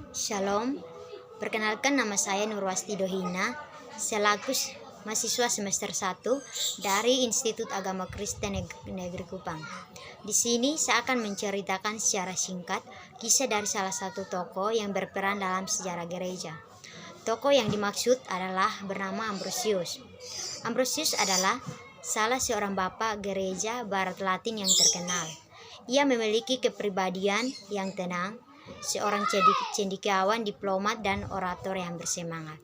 Shalom, perkenalkan nama saya Nurwasti Dohina, selaku mahasiswa semester 1 dari Institut Agama Kristen Negeri Kupang. Di sini saya akan menceritakan secara singkat kisah dari salah satu tokoh yang berperan dalam sejarah gereja. Tokoh yang dimaksud adalah bernama Ambrosius. Ambrosius adalah salah seorang bapak gereja Barat Latin yang terkenal. Ia memiliki kepribadian yang tenang, seorang cendekiawan, diplomat, dan orator yang bersemangat.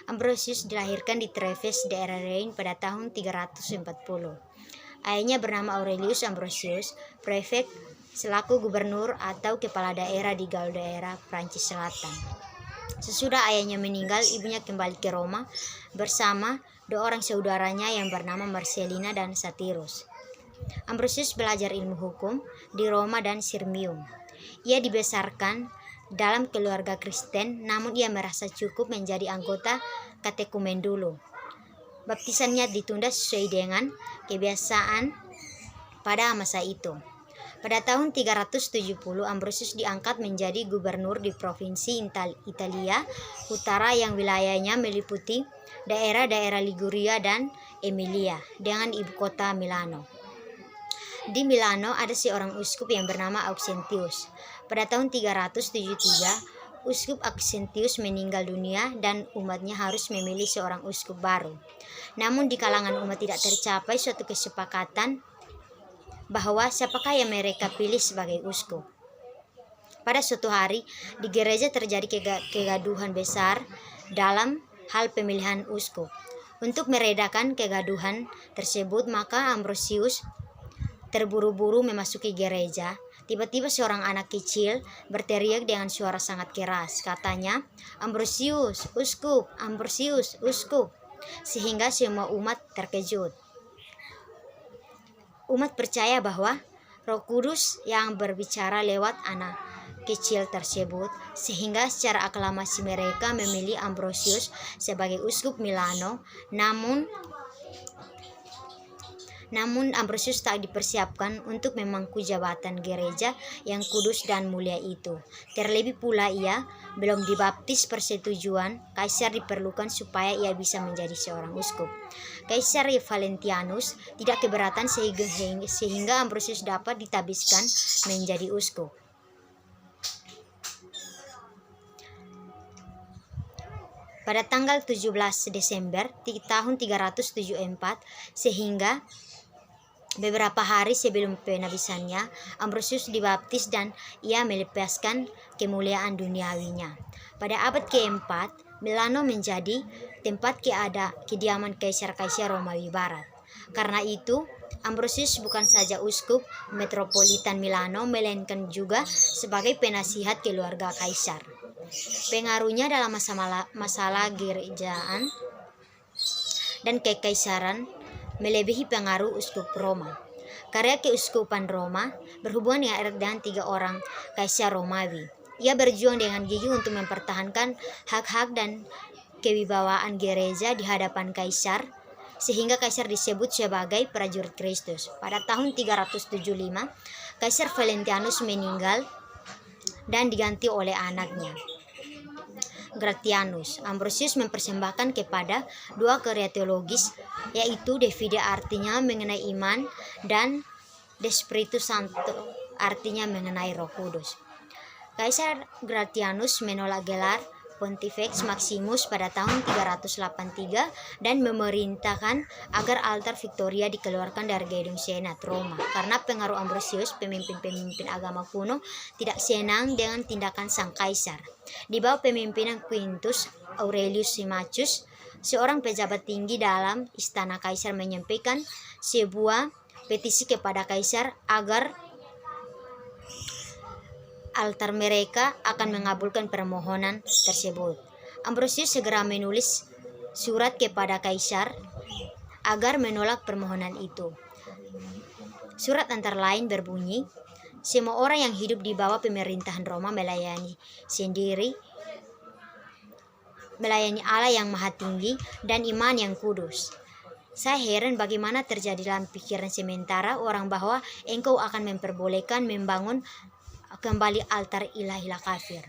Ambrosius dilahirkan di Treves, daerah Rhein pada tahun 340. Ayahnya bernama Aurelius Ambrosius, prefek selaku gubernur atau kepala daerah di Gaul daerah Prancis Selatan. Sesudah ayahnya meninggal, ibunya kembali ke Roma bersama dua orang saudaranya yang bernama Marcelina dan Satyrus. Ambrosius belajar ilmu hukum di Roma dan Sirmium. Ia dibesarkan dalam keluarga Kristen, namun ia merasa cukup menjadi anggota katekumen dulu. Baptisannya ditunda sesuai dengan kebiasaan pada masa itu. Pada tahun 370, Ambrosius diangkat menjadi gubernur di provinsi Italia Utara yang wilayahnya meliputi daerah-daerah Liguria dan Emilia dengan ibu kota Milano. Di Milano ada seorang uskup yang bernama Auxentius. Pada tahun 373, uskup Auxentius meninggal dunia dan umatnya harus memilih seorang uskup baru. Namun di kalangan umat tidak tercapai suatu kesepakatan bahwa siapakah yang mereka pilih sebagai uskup. Pada suatu hari, di gereja terjadi kegaduhan besar dalam hal pemilihan uskup. Untuk meredakan kegaduhan tersebut, maka Ambrosius terburu-buru memasuki gereja. Tiba-tiba seorang anak kecil berteriak dengan suara sangat keras. Katanya, "Ambrosius, uskup! Ambrosius, uskup!" Sehingga semua umat terkejut. Umat percaya bahwa Roh Kudus yang berbicara lewat anak kecil tersebut, sehingga secara aklamasi mereka memilih Ambrosius sebagai uskup Milano. Namun Ambrosius tak dipersiapkan untuk memangku jabatan gereja yang kudus dan mulia itu. Terlebih pula ia belum dibaptis. Persetujuan kaisar diperlukan supaya ia bisa menjadi seorang uskup. Kaisar Valentianus tidak keberatan sehingga Ambrosius dapat ditabiskan menjadi uskup. Pada tanggal 17 Desember tahun 374, sehingga beberapa hari sebelum penabisannya, Ambrosius dibaptis dan ia melepaskan kemuliaan duniawinya. Pada abad keempat, Milano menjadi tempat kediaman kaisar-kaisar Romawi Barat. Karena itu, Ambrosius bukan saja uskup metropolitan Milano, melainkan juga sebagai penasihat keluarga kaisar. Pengaruhnya dalam masalah gerejaan dan kekaisaran melebihi pengaruh uskup Roma. Karya keuskupan Roma berhubungan dengan erat dengan 3 orang kaisar Romawi. Ia berjuang dengan gigih untuk mempertahankan hak-hak dan kewibawaan gereja di hadapan kaisar, sehingga kaisar disebut sebagai prajurit Kristus. Pada tahun 375, Kaisar Valentianus meninggal dan diganti oleh anaknya, Gratianus. Ambrosius mempersembahkan kepada 2 karya teologis, yaitu De Fide artinya mengenai iman dan De Spiritus Sancto artinya mengenai Roh Kudus. Kaisar Gratianus menolak gelar Pontifex Maximus pada tahun 383 dan memerintahkan agar altar Victoria dikeluarkan dari gedung Senat Roma. Karena pengaruh Ambrosius, pemimpin-pemimpin agama kuno tidak senang dengan tindakan sang kaisar. Di bawah pemimpinan Quintus Aurelius Symmachus, seorang pejabat tinggi dalam istana kaisar, menyampaikan sebuah petisi kepada kaisar agar altar mereka akan mengabulkan permohonan tersebut. Ambrosius segera menulis surat kepada kaisar agar menolak permohonan itu. Surat antara lain berbunyi, "Semua orang yang hidup di bawah pemerintahan Roma melayani Allah yang Maha Tinggi dan iman yang kudus. Saya heran bagaimana terjadi dalam pikiran sementara orang bahwa engkau akan memperbolehkan membangun kembali altar ilah-ilah kafir.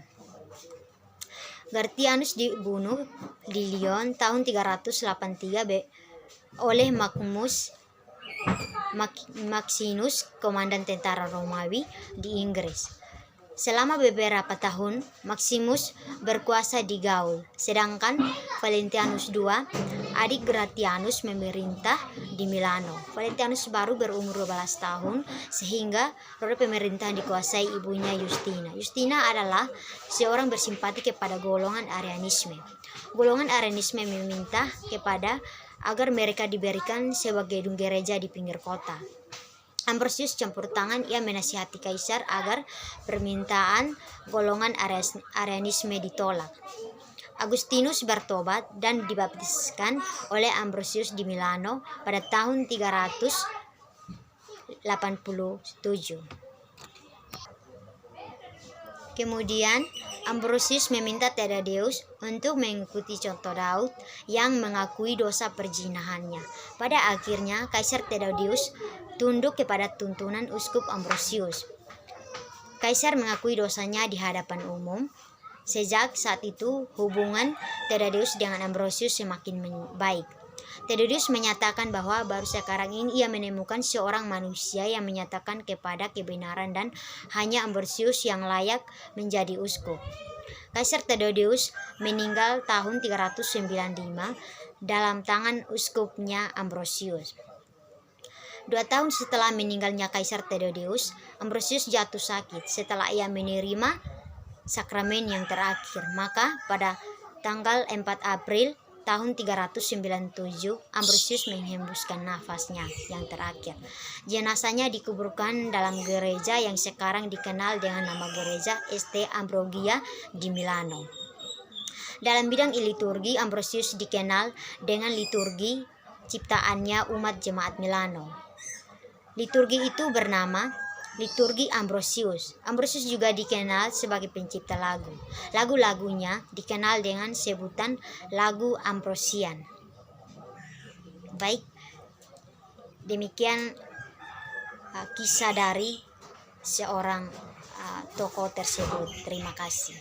Gratianus dibunuh di Lyon tahun 383 oleh Maximus, komandan tentara Romawi di Inggris. Selama beberapa tahun, Maximus berkuasa di Gaul, sedangkan Valentinianus II, adik Gratianus, memerintah di Milano. Valentinianus baru berumur 12 tahun, sehingga roda pemerintahan dikuasai ibunya Justina. Justina adalah seorang bersimpati kepada golongan Arianisme. Golongan Arianisme meminta agar mereka diberikan sebuah gedung gereja di pinggir kota. Ambrosius campur tangan, ia menasihati kaisar agar permintaan golongan Arianisme ditolak. Agustinus bertobat dan dibaptiskan oleh Ambrosius di Milano pada tahun 387. Kemudian Ambrosius meminta Thaddeus untuk mengikuti contoh Daud yang mengakui dosa perzinahannya. Pada akhirnya Kaisar Thaddeus tunduk kepada tuntunan uskup Ambrosius. Kaisar mengakui dosanya di hadapan umum. Sejak saat itu hubungan Thaddeus dengan Ambrosius semakin baik. Thaddeus menyatakan bahwa baru sekarang ini ia menemukan seorang manusia yang menyatakan kepada kebenaran dan hanya Ambrosius yang layak menjadi uskup. Kaisar Thaddeus meninggal tahun 395 dalam tangan uskupnya Ambrosius. 2 tahun setelah meninggalnya Kaisar Thaddeus, Ambrosius jatuh sakit setelah ia menerima sakramen yang terakhir. Maka pada tanggal 4 April tahun 397, Ambrosius menghembuskan nafasnya yang terakhir. Jenazahnya dikuburkan dalam gereja yang sekarang dikenal dengan nama gereja St. Ambrogia di Milano. Dalam bidang liturgi, Ambrosius dikenal dengan liturgi ciptaannya umat jemaat Milano. Liturgi itu bernama Liturgi Ambrosius. Ambrosius juga dikenal sebagai pencipta lagu. Lagu-lagunya dikenal dengan sebutan lagu Ambrosian. Baik, demikian kisah dari seorang tokoh tersebut. Terima kasih.